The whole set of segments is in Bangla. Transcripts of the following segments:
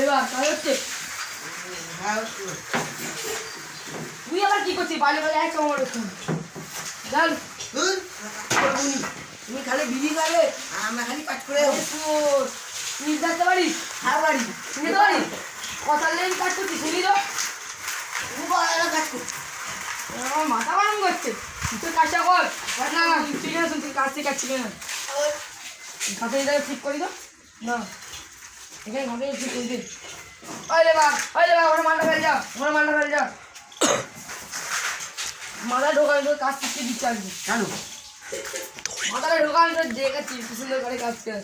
লেবার কাজ হচ্ছে। তুই আবার কি করছিস? বালে বালে এক সময় জান তুমি খালি বিড়ি খাবে আর আমরা খালি কাজ করে তুই যেতে পারিস? হ্যাঁ বাড়ি শুনতে পারিস? কথা লেগে কাজ করছিস, শুনি তো তুমি কয়লা কাজ করছো? আমার মাথা গরম করছে। তুই কাজটা কর না, ঠিক আছে তুই কাজ শিখাচ্ছি কেন? ঘাটে জায়গায় ঠিক করি তো না, এখানে ঘাটে ঠিক করে দিন। ওই লেবার ওরা মালটা ফেলে যা, ওরা মালটা ফেলে যা। মাথা ঢোকানি তোর কাজ শিখতে দিচ্ছে আজকে। কেন? মাথাটা ঢোকানি তোর দেখাচ্ছি কি সুন্দর করে কাজ করে।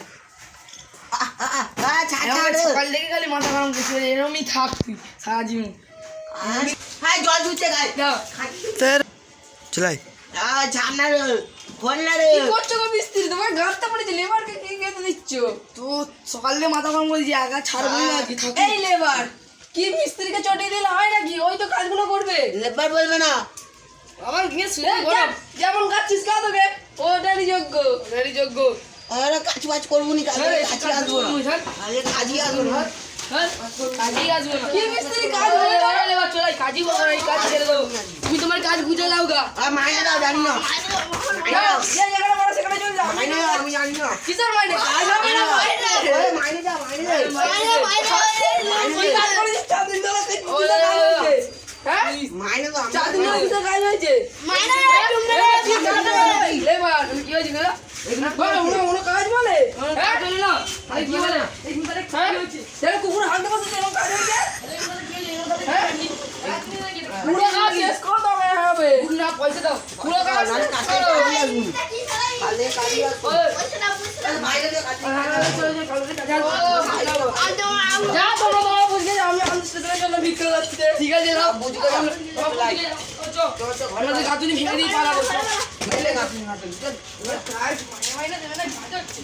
সকাল থেকে খালি মাথা গরম করছি, এরকমই থাক তুই সারা জীবন। হ্যাঁ জল ধুচ্ছে গায়ে যাও। চলাই ঝান্না রে খোলনা রে কি করছো গো মিস্ত্রি? তোমার গাছটা পড়েছে, লেবারকে কি খেতে দিচ্ছ? তো সকাল থেকে মাথা গরম করেছি, আগা ছাড়বোই না আজকে থাকি। এই লেবার কি মিস্ত্রিকে চটিয়ে দিলে হয় নাকি? ওই তো কাজগুলো করবে। লেবার বলবে না আমার গিয়ে শুনে যেমন কাটছিস কা তোকে ওটারই যোগ্য, ওটারই যোগ্য। আরে কাজ বাজ করবো নি কাজে আসবো না আরে কাজই আসবো না কাজই আসবো না। কি মিস্ত্রি কাজ হয়ে গেল লেবার চলাই কাজই করো না, এই কাজ ছেড়ে দাও। তুমি তোমার কাজ বুঝে নাও গা। আর মাইনে দাও জানি না যাও, যে জায়গাটা বড় সেখানে চলে যাও। মাইনে আমি জানি না কিসের মাইনে? কাজ হবে না মাইনে। ওরে মাইনে দাও মাইনে দাও তুই কাজ করেছিস 4 দিন ধরে, তুই কিসের কাজ হয়েছে? হ্যাঁ? মাইনে দাও 4 দিন ধরে কিসের কাজ হয়েছে? লেবার তুমি কি হয়েছে গো? ওরা কাজ বলে? হ্যাঁ বলে না। আরে কি বলে? এই মুখে কি হয়েছে? সেটা কুকুর হাতে বসে এরকম কাজ হয়েছে? হ্যাঁ? পুরো কাজ শেষ করে দাও হবে। না পয়সা দাও। পুরো কাজ শেষ করো। কালে কালি আসবো মাইনে দাও কাজ যা তোমরা বুঝে যাও, আমি আনস্টেশনের জন্য ভিক্ষা করছি। ঠিক আছে যাও, বুঝে যাও। আমাদের গাতুনি ভেঙে দিয়ে পালাবো। মেলে গাছ না কাজ মাইনে দেবে না, কাজ হচ্ছে।